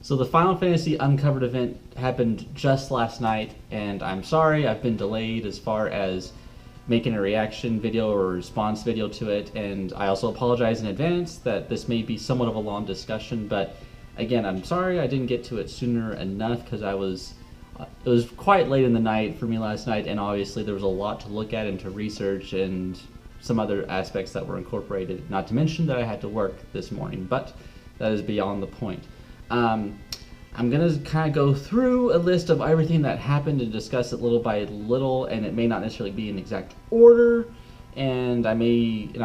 So the Final Fantasy Uncovered event happened just last night, and I'm sorry I've been delayed as far as making a reaction video or response video to it, and I also apologize in advance that this may be somewhat of a long discussion, but again, I'm sorry I didn't get to it sooner enough because it was quite late in the night for me last night, and obviously there was a lot to look at and to research and some other aspects that were incorporated, not to mention that I had to work this morning, but that is beyond the point. I'm going to kind of go through a list of everything that happened and discuss it little by little, and it may not necessarily be in exact order, and I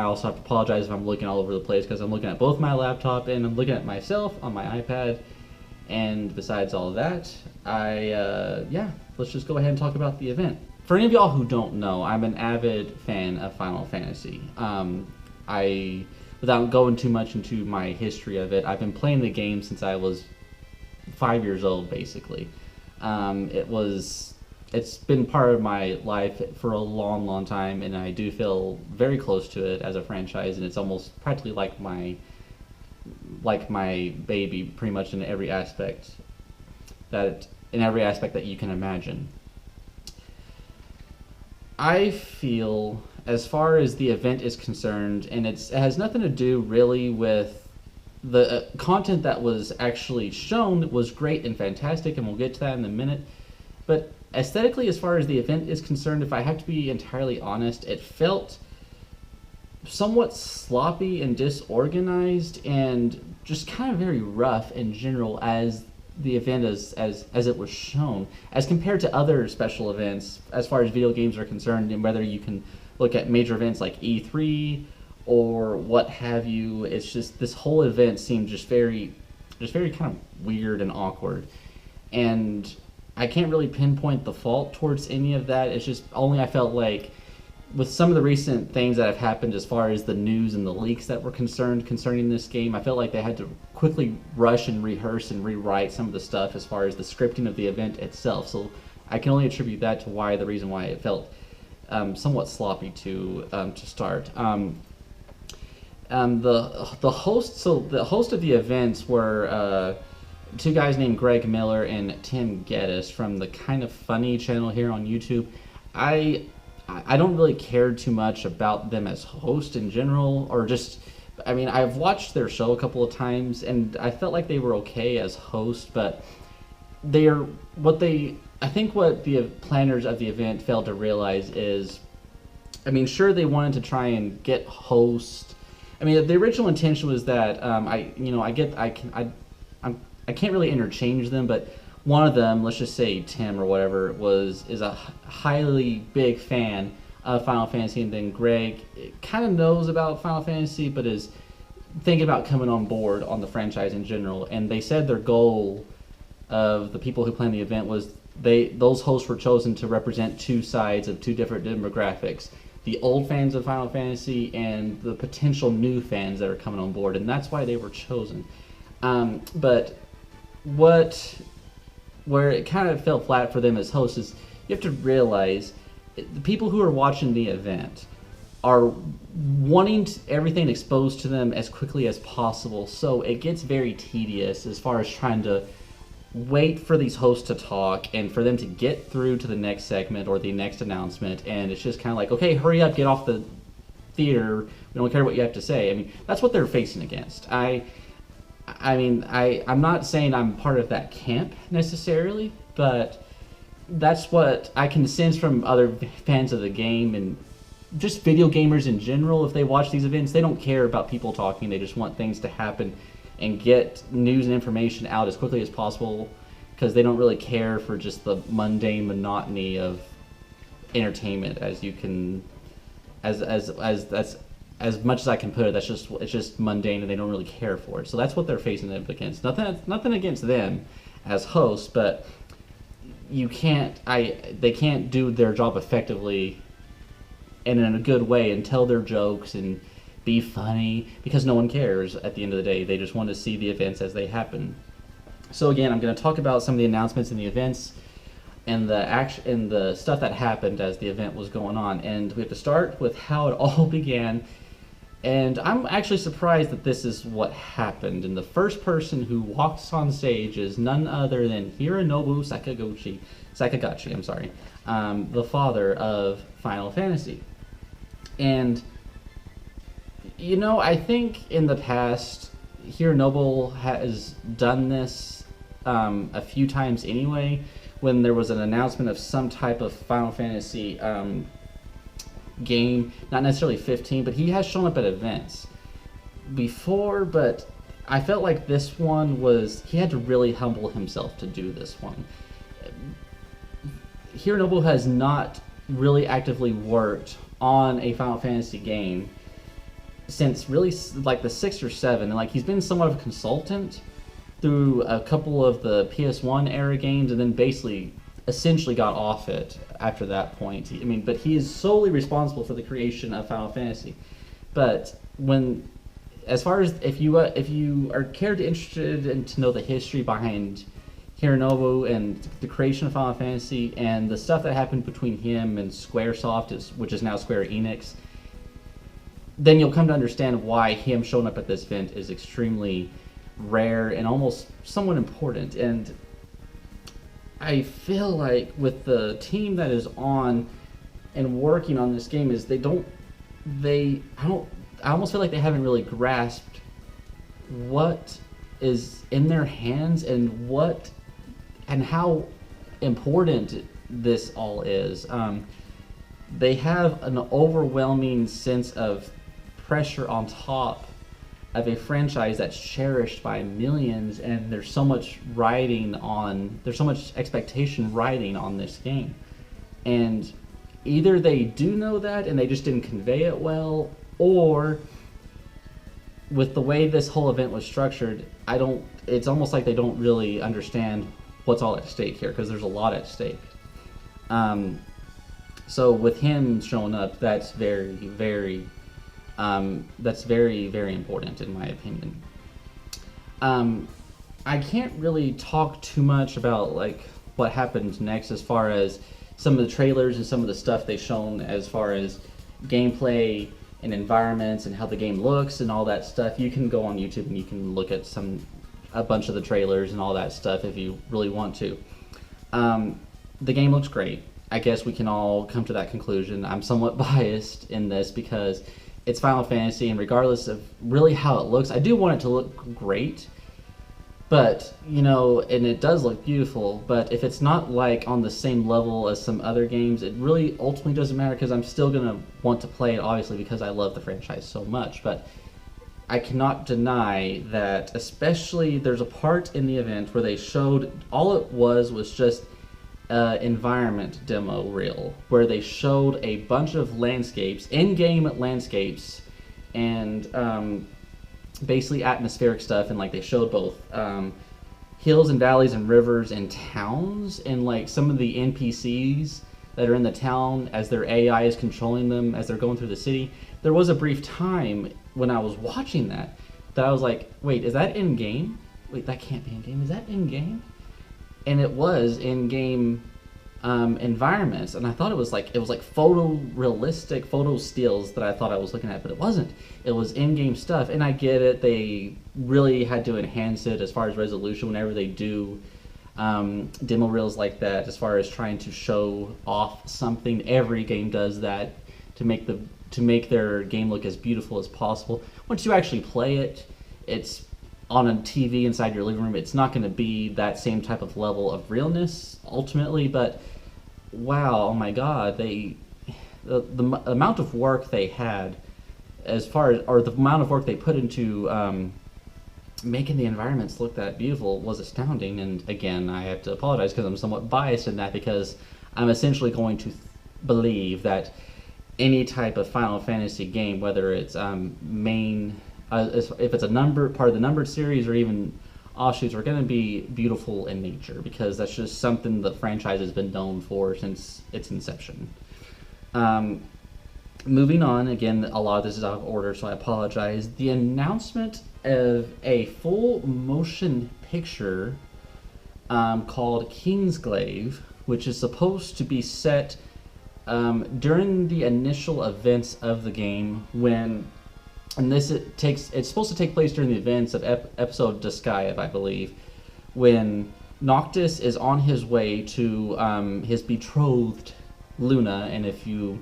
also have to apologize if I'm looking all over the place because I'm looking at both my laptop and I'm looking at myself on my iPad, and besides all of that, let's just go ahead and talk about the event. For any of y'all who don't know, I'm an avid fan of Final Fantasy. Without going too much into my history of it, I've been playing the game since I was 5 years old, basically. It's been part of my life for a long, long time, and I do feel very close to it as a franchise, and it's almost practically like my baby, pretty much in every aspect that you can imagine. I feel, as far as the event is concerned, and it has nothing to do really with the content that was actually shown was great and fantastic, and we'll get to that in a minute. But aesthetically, as far as the event is concerned, if I have to be entirely honest, it felt somewhat sloppy and disorganized and just kind of very rough in general as the event as it was shown, as compared to other special events as far as video games are concerned, and whether you can look at major events like E3 or what have you. It's just this whole event seemed just very kind of weird and awkward, and I can't really pinpoint the fault towards any of that. It's just only I felt like with some of the recent things that have happened as far as the news and the leaks that were concerning this game, I felt like they had to quickly rush and rehearse and rewrite some of the stuff as far as the scripting of the event itself. So I can only attribute that to the reason why it felt somewhat sloppy to start. The host of the events were two guys named Greg Miller and Tim Geddes from the Kind of Funny channel here on YouTube. I don't really care too much about them as hosts in general, I've watched their show a couple of times and I felt like they were okay as hosts, but what the planners of the event failed to realize is, sure, they wanted to try and get hosts. The original intention was that I can't really interchange them, but one of them, let's just say Tim or whatever, is a highly big fan of Final Fantasy, and then Greg kind of knows about Final Fantasy, but is thinking about coming on board on the franchise in general. And they said their goal of the people who planned the event was those hosts were chosen to represent two sides of two different demographics: the old fans of Final Fantasy and the potential new fans that are coming on board, and that's why they were chosen. But where it kind of fell flat for them as hosts is you have to realize the people who are watching the event are wanting everything exposed to them as quickly as possible, so it gets very tedious as far as trying to wait for these hosts to talk and for them to get through to the next segment or the next announcement, and it's just kind of like, okay, hurry up, get off the theater, we don't care what you have to say. That's what they're facing against. I'm not saying I'm part of that camp necessarily, but that's what I can sense from other fans of the game and just video gamers in general. If they watch these events, they don't care about people talking. They just want things to happen and get news and information out as quickly as possible, because they don't really care for just the mundane monotony of entertainment as much as I can put it. It's just mundane, and they don't really care for it. So that's what they're facing up against. Nothing against them as hosts, but they can't do their job effectively and in a good way and tell their jokes and be funny, because no one cares at the end of the day. They just want to see the events as they happen. So again, I'm going to talk about some of the announcements and the events and the stuff that happened as the event was going on, and we have to start with how it all began. And I'm actually surprised that this is what happened. And the first person who walks on stage is none other than Hironobu Sakaguchi, I'm sorry, the father of Final Fantasy. And, I think in the past, Hironobu has done this a few times anyway, when there was an announcement of some type of Final Fantasy game, not necessarily 15, but he has shown up at events before, but I felt like this one he had to really humble himself to do this one. Hironobu has not really actively worked on a Final Fantasy game since really like the 6 or 7, and like he's been somewhat of a consultant through a couple of the PS1 era games, and then basically essentially got off it after that point. I mean, but he is solely responsible for the creation of Final Fantasy. But as far as if you are interested in to know the history behind Hironobu and the creation of Final Fantasy and the stuff that happened between him and Squaresoft, which is now Square Enix, then you'll come to understand why him showing up at this event is extremely rare and almost somewhat important. And I feel like with the team that is on and working on this game is I almost feel like they haven't really grasped what is in their hands and how important this all is. They have an overwhelming sense of pressure on top of a franchise that's cherished by millions, and there's so much expectation riding on this game. And either they do know that and they just didn't convey it well, or with the way this whole event was structured, it's almost like they don't really understand what's all at stake here, because there's a lot at stake. So with him showing up, that's very, very very important in my opinion. I can't really talk too much about like what happened next as far as some of the trailers and some of the stuff they've shown as far as gameplay and environments and how the game looks and all that stuff. You can go on YouTube and you can look at a bunch of the trailers and all that stuff if you really want to. The game looks great. I guess we can all come to that conclusion. I'm somewhat biased in this because it's Final Fantasy, and regardless of really how it looks, I do want it to look great. But, and it does look beautiful, but if it's not like on the same level as some other games, it really ultimately doesn't matter, because I'm still going to want to play it, obviously, because I love the franchise so much. But I cannot deny that, especially there's a part in the event where they showed, all it was just environment demo reel, where they showed a bunch of landscapes, in-game landscapes, and basically atmospheric stuff, and like they showed both hills and valleys and rivers and towns, and like some of the NPCs that are in the town as their AI is controlling them as they're going through the city. There was a brief time when I was watching that I was like, wait, is that in-game? Wait, that can't be in-game. Is that in-game? And it was in-game environments, and I thought it was like photorealistic photo stills that I thought I was looking at, but it wasn't. It was in-game stuff, and I get it. They really had to enhance it as far as resolution whenever they do demo reels like that, as far as trying to show off something. Every game does that to make their game look as beautiful as possible. Once you actually play it, it's on a TV inside your living room. It's not going to be that same type of level of realness ultimately, but wow, oh my god, the amount of work they had the amount of work they put into making the environments look that beautiful was astounding. And again, I have to apologize because I'm somewhat biased in that, because I'm essentially going to believe that any type of Final Fantasy game, whether it's if it's part of the numbered series or even offshoots, are going to be beautiful in nature, because that's just something the franchise has been known for since its inception. Moving on, again, a lot of this is out of order, so I apologize. The announcement of a full motion picture called Kingsglaive, which is supposed to be set during the initial events of the game, when and it's supposed to take place during the events of episode Disgaea, I believe, when Noctis is on his way to his betrothed Luna, and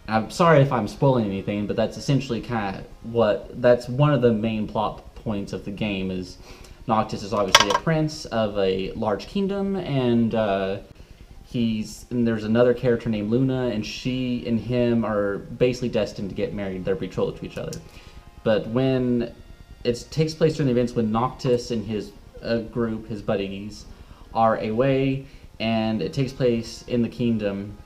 I'm sorry if I'm spoiling anything, but that's essentially that's one of the main plot points of the game. Is Noctis is obviously a prince of a large kingdom, and there's another character named Luna, and she and him are basically destined to get married. They're betrothed to each other. But when it takes place during the events when Noctis and his group, his buddies, are away, and it takes place in the kingdom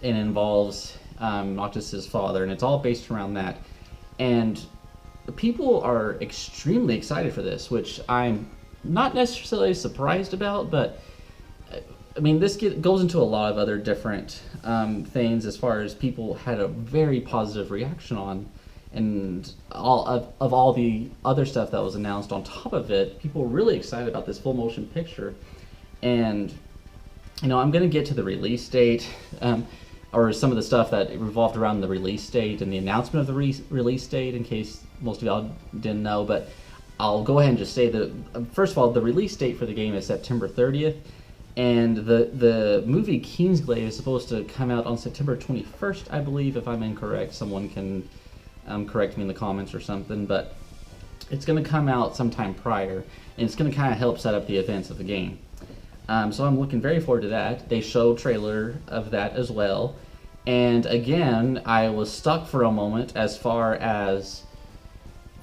and involves Noctis's father, and it's all based around that. And people are extremely excited for this, which I'm not necessarily surprised about, but I mean, this goes into a lot of other different things as far as people had a very positive reaction on, and all the other stuff that was announced on top of it. People were really excited about this full motion picture, and I'm going to get to the release date, or some of the stuff that revolved around the release date and the announcement of the release date, in case most of y'all didn't know. But I'll go ahead and just say that, first of all, the release date for the game is September 30th, and the movie Kingsglaive is supposed to come out on September 21st, I believe. If I'm incorrect, someone can correct me in the comments or something, but it's going to come out sometime prior, and it's going to kind of help set up the events of the game. So I'm looking very forward to that. They showed a trailer of that as well, and again, I was stuck for a moment as far as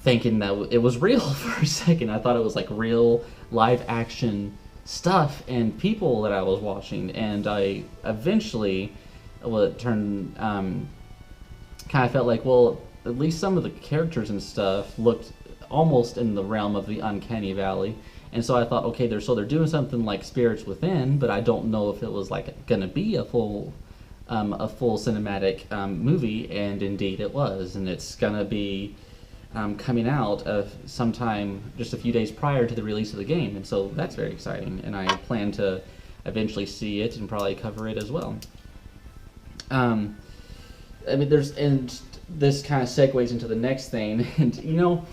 thinking that it was real for a second. I thought it was like real live action stuff and people that I was watching, and I eventually kind of felt like, well, at least some of the characters and stuff looked almost in the realm of the Uncanny Valley. And so I thought, okay, they're doing something like Spirits Within, but I don't know if it was like going to be a full cinematic movie, and indeed it was, and it's going to be coming out of sometime just a few days prior to the release of the game, and so that's very exciting, and I plan to eventually see it and probably cover it as well. This kind of segues into the next thing, and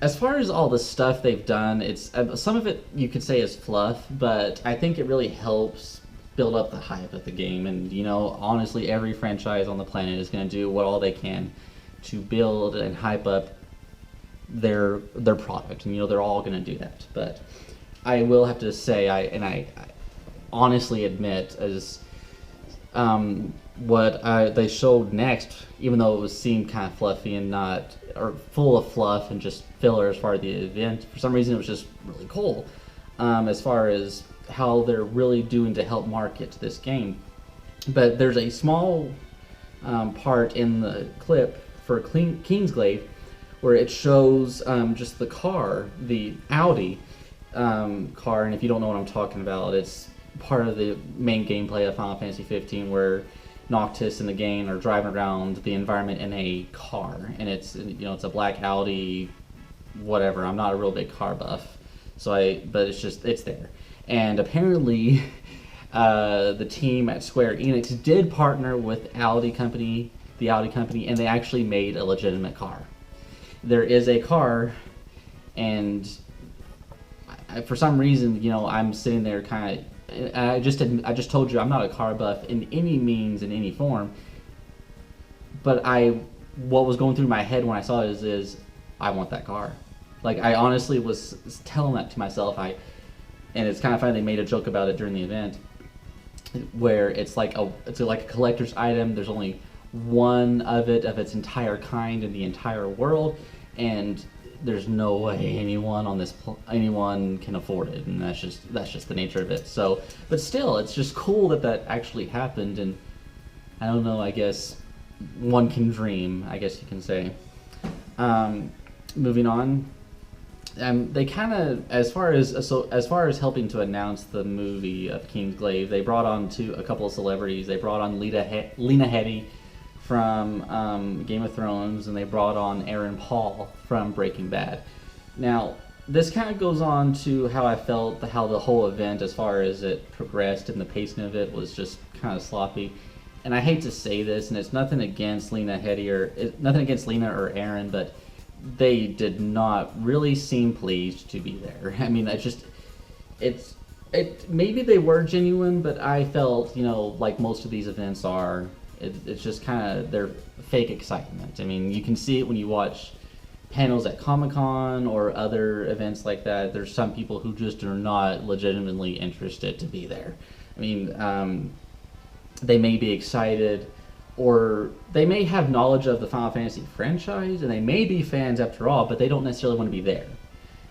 as far as all the stuff they've done, it's some of it you could say is fluff, but I think it really helps build up the hype of the game. And honestly, every franchise on the planet is going to do all they can to build and hype up their product, and they're all going to do that. But I will have to say, I honestly admit, as what they showed next, even though it seemed kind of fluffy and or full of fluff and just filler as far as the event, for some reason it was just really cool as far as how they're really doing to help market this game. But there's a small part in the clip for Kingsglaive where it shows just the car, the Audi car, and if you don't know what I'm talking about, it's part of the main gameplay of Final Fantasy 15 where Noctis and the gang are driving around the environment in a car, and it's a black Audi, whatever. I'm not a real big car buff, but it's there. And apparently, the team at Square Enix did partner with the Audi company, and they actually made a legitimate car. There is a car, and for some reason, I'm sitting there kind of. I just told you I'm not a car buff in any means, in any form. But what was going through my head when I saw it is I want that car. Like, I honestly was telling that to myself. And it's kind of funny, they made a joke about it during the event, where it's like a collector's item. There's only one of its entire kind in the entire world, and there's no way anyone can afford it, and that's just the nature of it. So, but still, it's just cool that actually happened, and I don't know. I guess one can dream, I guess you can say. Moving on, they kind of, as far as helping to announce the movie of Kingsglaive, they brought on a couple of celebrities. They brought on Lena Headey from Game of Thrones, and they brought on Aaron Paul from Breaking Bad. Now, this kind of goes on to how I felt how the whole event, as far as it progressed and the pacing of it, was just kind of sloppy. and I hate to say this, and it's nothing against nothing against Lena or Aaron, but they did not really seem pleased to be there. I mean, it maybe they were genuine, but I felt, like most of these events are, it's just kind of their fake excitement. I mean, you can see it when you watch panels at Comic-Con or other events like that. There's some people who just are not legitimately interested to be there. I mean, they may be excited, or they may have knowledge of the Final Fantasy franchise, and they may be fans after all, but they don't necessarily want to be there.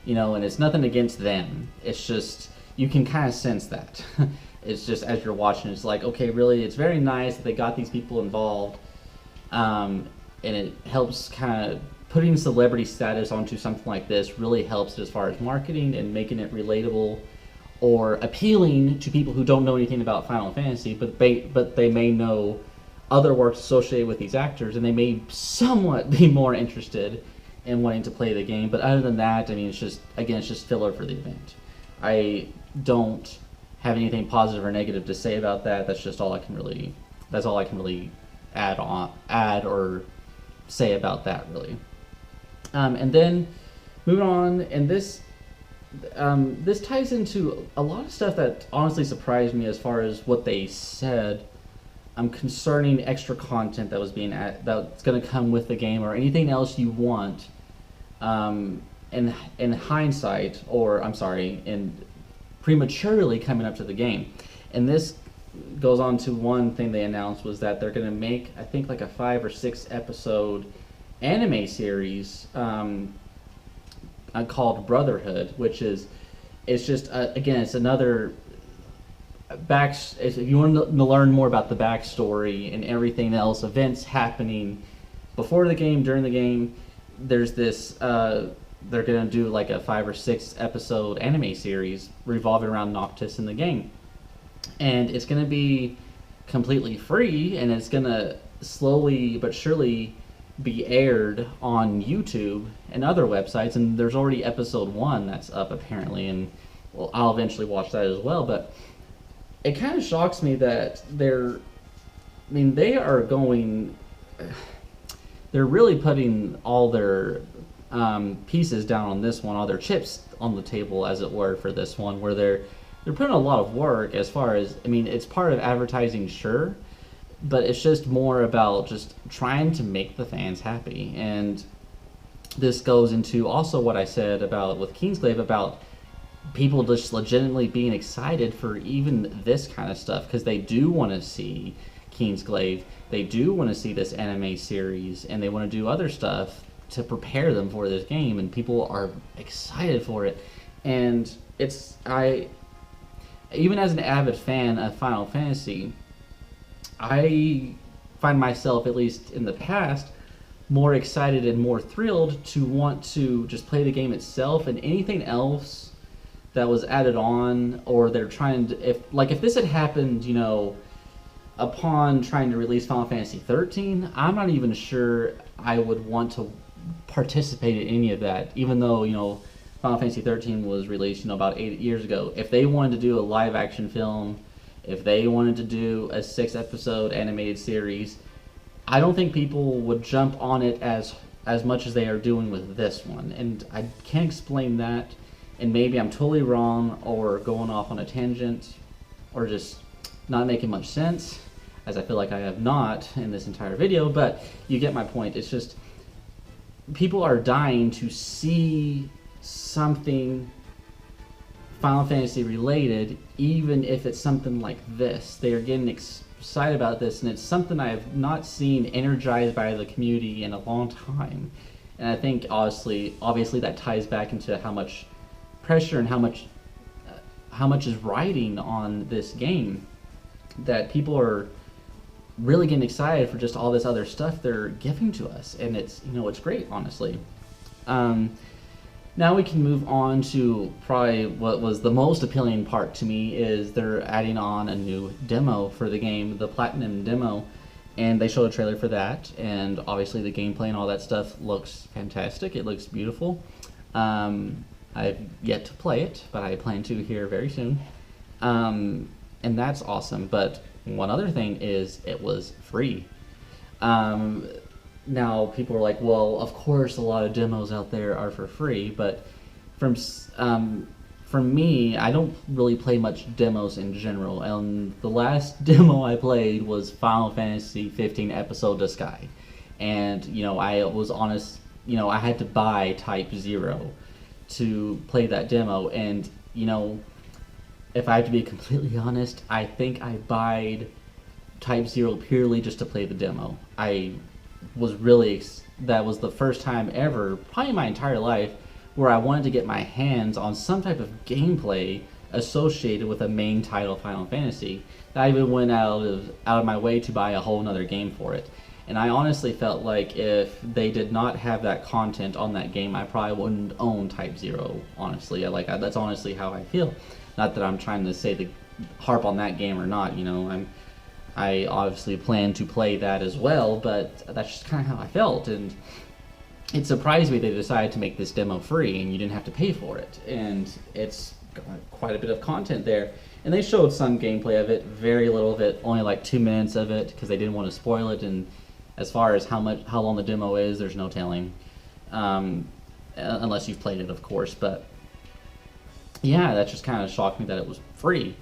And it's nothing against them. It's just, you can kind of sense that. It's just, as you're watching, it's like, okay, really, it's very nice that they got these people involved, and it helps kind of putting celebrity status onto something like this really helps as far as marketing and making it relatable or appealing to people who don't know anything about Final Fantasy, but they may know other works associated with these actors, and they may somewhat be more interested in wanting to play the game. But other than that, I mean, it's just filler for the event. I don't have anything positive or negative to say about that. That's all I can really add or say about that, really. And then moving on, and this ties into a lot of stuff that honestly surprised me as far as what they said concerning extra content that was that's going to come with the game, or anything else you want. In hindsight, or I'm sorry, in prematurely coming up to the game. And this goes on to one thing they announced, was that they're going to make, I think, like a 5 or 6 episode anime series called Brotherhood, which it's just again, it's another if you want to learn more about the backstory and everything else, events happening before the game, during the game, there's this they're going to do like a 5 or 6 episode anime series revolving around Noctis in the game, and it's going to be completely free, and it's going to slowly but surely be aired on YouTube and other websites. And there's already episode 1 that's up apparently, and I'll eventually watch that as well. But it kind of shocks me that they're really putting all their pieces down on this one, all their chips on the table, as it were, for this one, where they're putting a lot of work. As far as, I mean, it's part of advertising, sure, but it's just more about just trying to make the fans happy. And this goes into also what I said about with Kingsglaive, about people just legitimately being excited for even this kind of stuff, because they do want to see Kingsglaive, they do want to see this anime series, and they want to do other stuff to prepare them for this game, and people are excited for it. And even as an avid fan of Final Fantasy, I find myself, at least in the past, more excited and more thrilled to want to just play the game itself, and anything else that was added on, or they're trying to, if this had happened, upon trying to release Final Fantasy 13, I'm not even sure I would want to participate in any of that, even though, Final Fantasy 13 was released, about 8 years ago. If they wanted to do a live action film, if they wanted to do a 6 episode animated series, I don't think people would jump on it as much as they are doing with this one. And I can't explain that, and maybe I'm totally wrong, or going off on a tangent, or just not making much sense, as I feel like I have not in this entire video, but you get my point. It's just, people are dying to see something Final Fantasy related, even if it's something like this. They are getting excited about this, and it's something I have not seen energized by the community in a long time. And I think obviously that ties back into how much pressure and how much is riding on this game, that people are really getting excited for just all this other stuff they're giving to us, and it's great, honestly. Now we can move on to probably what was the most appealing part to me, is they're adding on a new demo for the game, the Platinum demo, and they showed a trailer for that, and obviously the gameplay and all that stuff looks fantastic. It looks beautiful. I've yet to play it, but I plan to here very soon. And that's awesome. But one other thing is it was free. Um, Now people are like, well, of course, a lot of demos out there are for free, but from from me, I don't really play much demos in general. And the last demo I played was Final Fantasy 15 Episode to Sky, and I was honest. I had to buy Type Zero to play that demo, and if I have to be completely honest, I think I buyed Type Zero purely just to play the demo. That was the first time ever, probably in my entire life, where I wanted to get my hands on some type of gameplay associated with a main title Final Fantasy. That I even went out of my way to buy a whole nother game for it. And I honestly felt like if they did not have that content on that game, I probably wouldn't own Type Zero. Honestly, that's honestly how I feel. Not that I'm trying to say to harp on that game or not. I obviously plan to play that as well, but that's just kind of how I felt. And it surprised me they decided to make this demo free and you didn't have to pay for it. And it's got quite a bit of content there. And they showed some gameplay of it, very little of it, only like 2 minutes of it, because they didn't want to spoil it. And as far as how long the demo is, there's no telling, unless you've played it, of course. But yeah, that just kind of shocked me that it was free.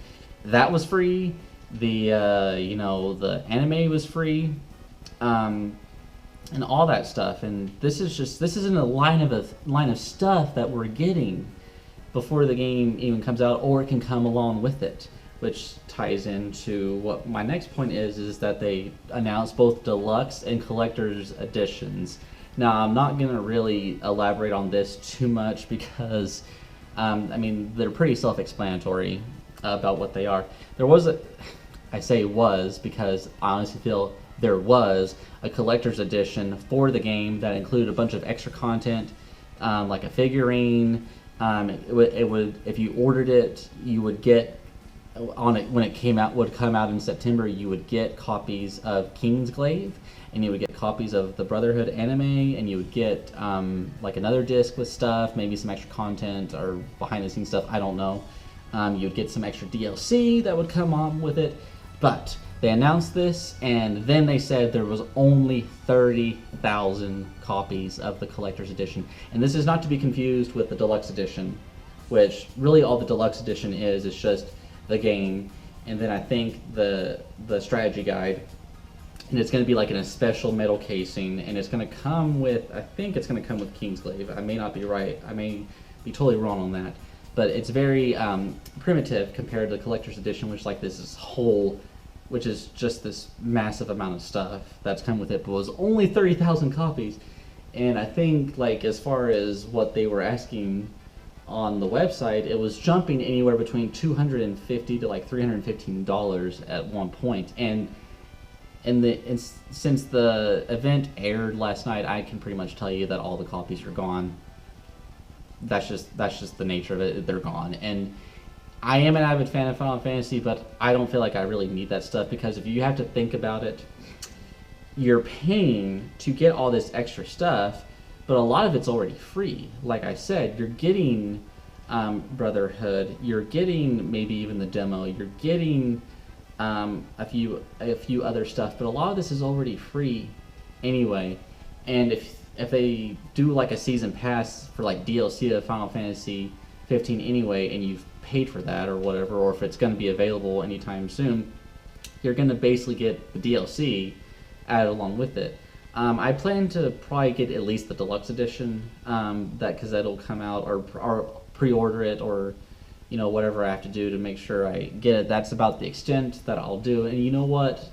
That was free. The the anime was free, and all that stuff. And this isn't a line of stuff that we're getting before the game even comes out, or it can come along with it, which ties into what my next point is that they announced both deluxe and collector's editions. Now, I'm not going to really elaborate on this too much because they're pretty self-explanatory about what they are. I say was because I honestly feel there was a collector's edition for the game that included a bunch of extra content, like a figurine. It would if you ordered it, you would get on it when it would come out in September. You would get copies of Kingsglaive, and you would get copies of the Brotherhood anime, and you would get like another disc with stuff, maybe some extra content or behind the scenes stuff. I don't know. You'd get some extra DLC that would come on with it. But they announced this, and then they said there was only 30,000 copies of the collector's edition. And this is not to be confused with the deluxe edition, which really all the deluxe edition is just the game, and then I think the strategy guide. And it's going to be like in a special metal casing, and it's going to come with, I think it's going to come with Kingsglaive. I may not be right. I may be totally wrong on that. But it's very primitive compared to the collector's edition, which which is just this massive amount of stuff that's come with it, but was only 30,000 copies. And I think, like, as far as what they were asking on the website, it was jumping anywhere between $250 to like $315 at one point. And since the event aired last night, I can pretty much tell you that all the copies are gone. That's just the nature of it. They're gone. And I am an avid fan of Final Fantasy, but I don't feel like I really need that stuff, because if you have to think about it, you're paying to get all this extra stuff, but a lot of it's already free. Like I said, you're getting Brotherhood, you're getting maybe even the demo, you're getting a few other stuff, but a lot of this is already free anyway. And if they do like a season pass for like DLC of Final Fantasy 15 anyway, and you've paid for that or whatever, or if it's going to be available anytime soon, you're going to basically get the DLC added along with it. I plan to probably get at least the deluxe edition, because that'll come out, or pre-order it, or whatever I have to do to make sure I get it. That's about the extent that I'll do. And you know what?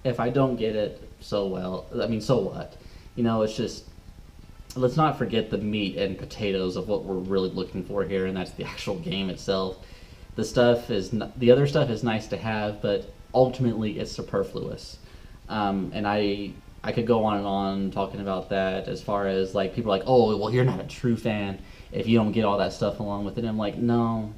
If I don't get it, so what? It's just, let's not forget the meat and potatoes of what we're really looking for here, and that's the actual game itself. The other stuff is nice to have, but ultimately it's superfluous. And I could go on and on talking about that, as far as like people are like, oh, well, you're not a true fan if you don't get all that stuff along with it. And I'm like, no.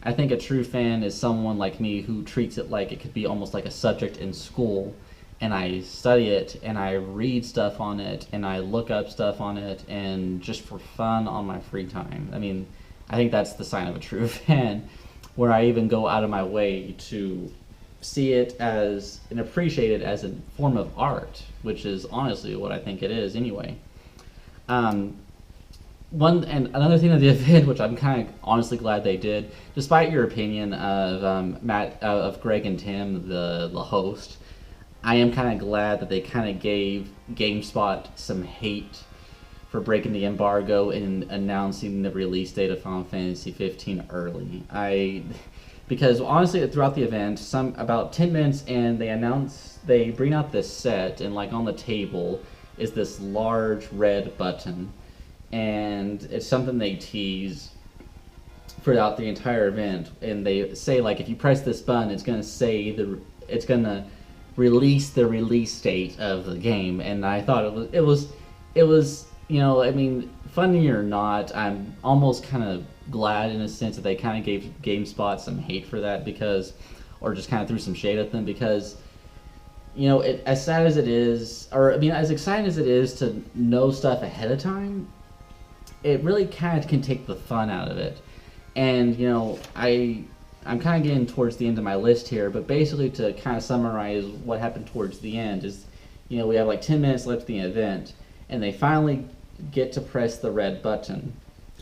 I think a true fan is someone like me who treats it like it could be almost like a subject in school, and I study it, and I read stuff on it, and I look up stuff on it, and just for fun on my free time. I think that's the sign of a true fan, where I even go out of my way to see it as and appreciate it as a form of art, which is honestly what I think it is anyway. Um, One and another thing of the event, which I'm kind of honestly glad they did, despite your opinion of Matt of Greg and Tim, the host, I am kind of glad that they kind of gave GameSpot some hate for breaking the embargo and announcing the release date of Final Fantasy 15 early. Because honestly, throughout the event, some about 10 minutes in, they bring out this set, and like on the table is this large red button, and it's something they tease throughout the entire event, and they say like if you press this button, it's gonna release the release date of the game, and I thought it was I mean, funny or not, I'm almost kind of glad in a sense that they kind of gave GameSpot some hate for that or just kind of threw some shade at them because, as sad as it is, or I mean, as exciting as it is to know stuff ahead of time, it really kind of can take the fun out of it. And, I'm kind of getting towards the end of my list here, but basically to kind of summarize what happened towards the end is, we have like 10 minutes left in the event, and they finally get to press the red button.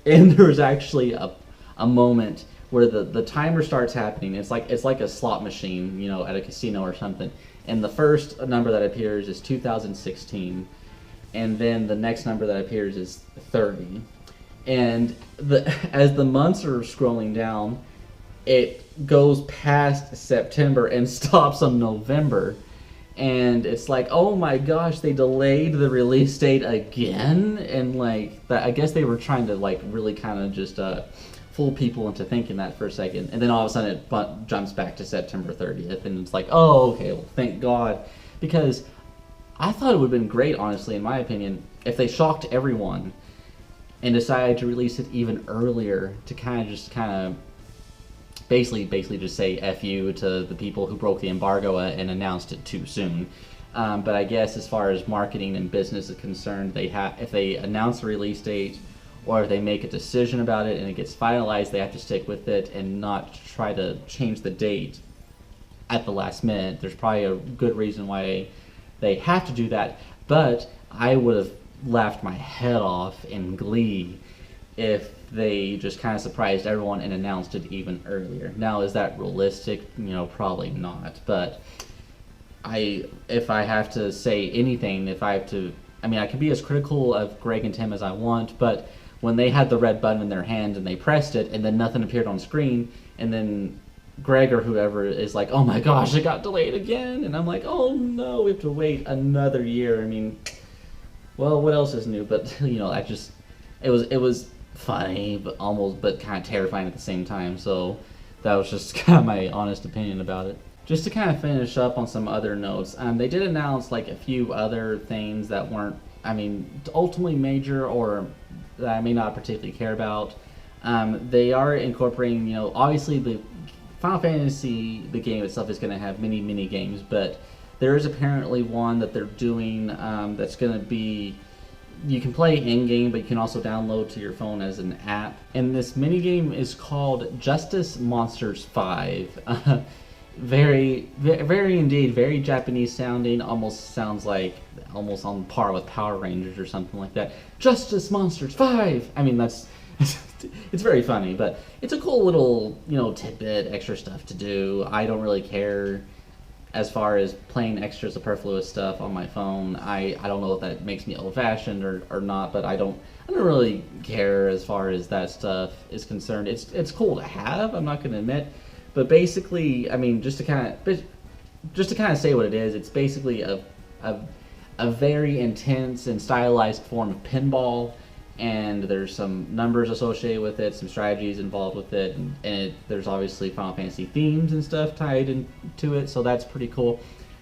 And there's actually a moment where the timer starts happening. It's like a slot machine, at a casino or something. And the first number that appears is 2016, and then the next number that appears is 30. And as the months are scrolling down, it goes past September and stops on November. And it's like, oh my gosh, they delayed the release date again, and I guess they were trying to really kind of just fool people into thinking that for a second, and then all of a sudden it jumps back to September 30th, and it's like, oh, okay, well, thank God, because I thought it would have been great, honestly, in my opinion, if they shocked everyone and decided to release it even earlier to kind of basically just say F you to the people who broke the embargo and announced it too soon. But I guess as far as marketing and business is concerned, if they announce a release date or if they make a decision about it and it gets finalized, they have to stick with it and not try to change the date at the last minute. There's probably a good reason why they have to do that, but I would have laughed my head off in glee if they just kind of surprised everyone and announced it even earlier. Now, is that realistic? Probably not. But if I have to say anything, I could be as critical of Greg and Tim as I want, but when they had the red button in their hand and they pressed it and then nothing appeared on screen, and then Greg or whoever is like, oh my gosh, it got delayed again, and I'm like, oh no, we have to wait another year. I mean, well, what else is new? But it was funny, but kind of terrifying at the same time. So that was just kind of my honest opinion about it. Just to kind of finish up on some other notes, they did announce a few other things that weren't, ultimately major or that I may not particularly care about. They are incorporating, obviously the Final Fantasy, the game itself, is going to have many mini games, but there is apparently one that they're doing that's going to be, you can play in-game, but you can also download to your phone as an app. And this minigame is called Justice Monsters 5. Very, very indeed, very Japanese sounding, almost on par with Power Rangers or something like that. Justice Monsters 5! It's very funny, but it's a cool little, tidbit, extra stuff to do. I don't really care as far as playing extra superfluous stuff on my phone. I don't know if that makes me old-fashioned or not, but I don't really care as far as that stuff is concerned. It's cool to have, I'm not going to admit, but basically, just to kind of say what it is, it's basically a very intense and stylized form of pinball, and there's some numbers associated with it, some strategies involved with it, and there's obviously Final Fantasy themes and stuff tied into it, so that's pretty cool.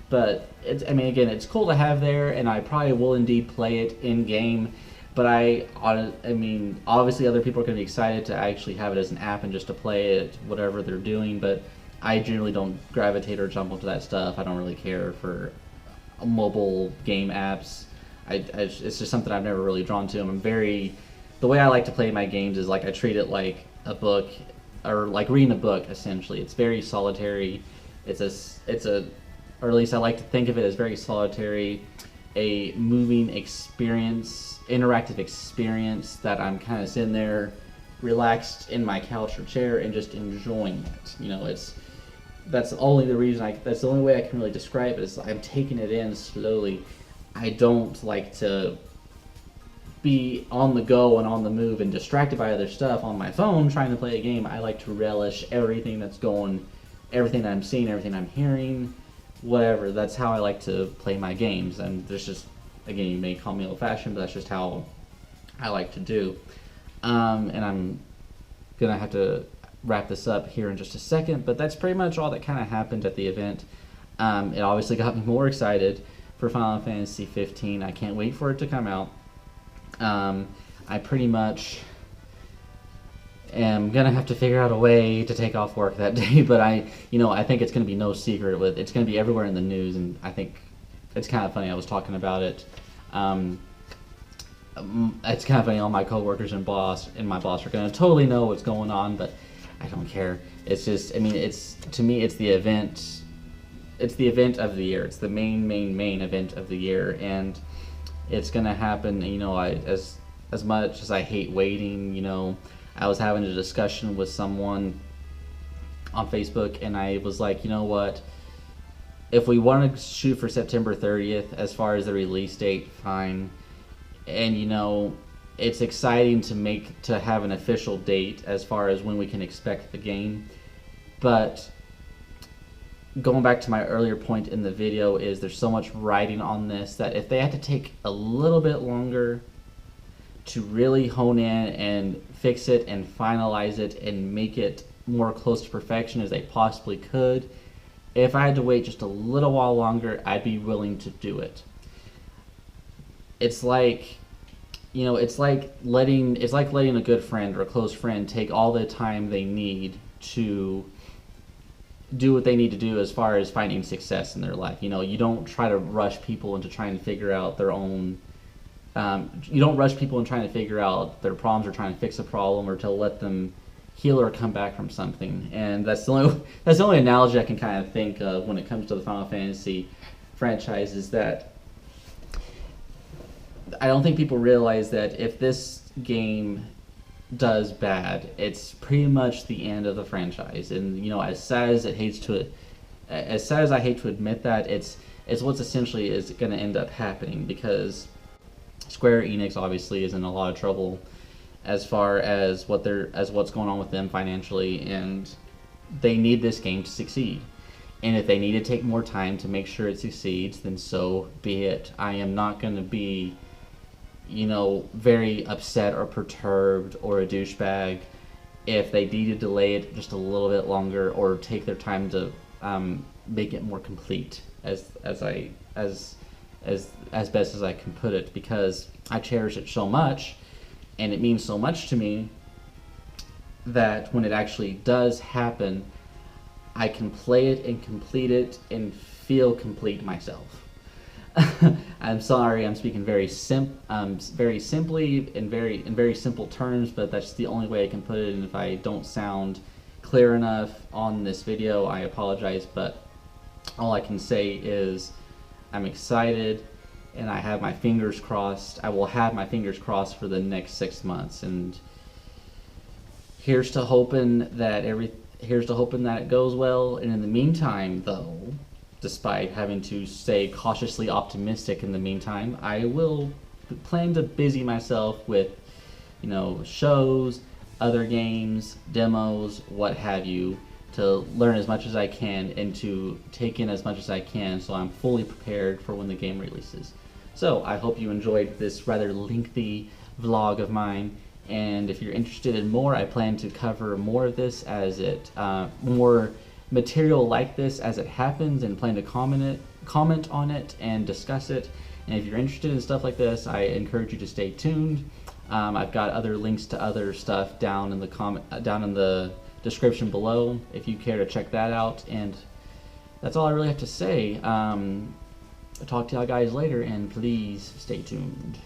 But again, it's cool to have there, and I probably will indeed play it in game. But obviously other people are going to be excited to actually have it as an app and just to play it, whatever they're doing. But I generally don't gravitate or jump onto that stuff. I don't really care for mobile game apps. It's just something I've never really drawn to. The way I like to play my games is I treat it like a book, or like reading a book, essentially. It's very solitary, It's a, or at least I like to think of it as very solitary, a moving experience, interactive experience that I'm kind of sitting there relaxed in my couch or chair and just enjoying it. That's the only way I can really describe it, is I'm taking it in slowly. I don't like to be on the go and on the move and distracted by other stuff on my phone trying to play a game. I like to relish everything that's going, everything I'm seeing, everything I'm hearing, whatever. That's how I like to play my games. And there's just, again, you may call me old-fashioned, but that's just how I like to do. And I'm gonna have to wrap this up here in just a second, but that's pretty much all that kind of happened at the event. It obviously got me more excited for Final Fantasy 15. I can't wait for it to come out. I pretty much am gonna have to figure out a way to take off work that day, but I think it's gonna be no secret it's gonna be everywhere in the news, and I think it's kind of funny. I was talking about it. It's kind of funny. All my coworkers and my boss are gonna totally know what's going on, but I don't care. It's just, to me, it's the event. It's the event of the year. It's the main event of the year, and it's gonna happen. As much as I hate waiting, I was having a discussion with someone on Facebook, and I was like, you know what? If we want to shoot for September 30th as far as the release date, fine. And it's exciting to have an official date as far as when we can expect the game. But going back to my earlier point in the video, is there's so much writing on this that if they had to take a little bit longer to really hone in and fix it and finalize it and make it more close to perfection as they possibly could, if I had to wait just a little while longer, I'd be willing to do it. It's like letting a good friend or a close friend take all the time they need to do what they need to do as far as finding success in their life. You don't try to rush people into trying to figure out their own. You don't rush people in trying to figure out their problems or trying to fix a problem or to let them heal or come back from something. And that's the only analogy I can kind of think of when it comes to the Final Fantasy franchise, is that I don't think people realize that if this game does bad, it's pretty much the end of the franchise. And as sad as I hate to admit that, it's what's essentially is going to end up happening, because Square Enix obviously is in a lot of trouble as far as what's going on with them financially, and they need this game to succeed. And if they need to take more time to make sure it succeeds, then so be it. I am not going to be very upset or perturbed or a douchebag if they need to delay it just a little bit longer or take their time to make it more complete as best as I can put it, because I cherish it so much and it means so much to me that when it actually does happen, I can play it and complete it and feel complete myself. I'm sorry, I'm speaking very simply in very simple terms, but that's the only way I can put it. And if I don't sound clear enough on this video, I apologize. But all I can say is I'm excited, and I have my fingers crossed. I will have my fingers crossed for the next 6 months, and here's to hoping that it goes well. And in the meantime, though, despite having to stay cautiously optimistic in the meantime, I will plan to busy myself with, shows, other games, demos, what have you, to learn as much as I can and to take in as much as I can, so I'm fully prepared for when the game releases. So I hope you enjoyed this rather lengthy vlog of mine, and if you're interested in more, I plan to cover more of this more material like this as it happens, and plan to comment on it and discuss it. And if you're interested in stuff like this, I encourage you to stay tuned. I've got other links to other stuff down in the description below if you care to check that out. And that's all I really have to say. I'll talk to y'all guys later, and please stay tuned.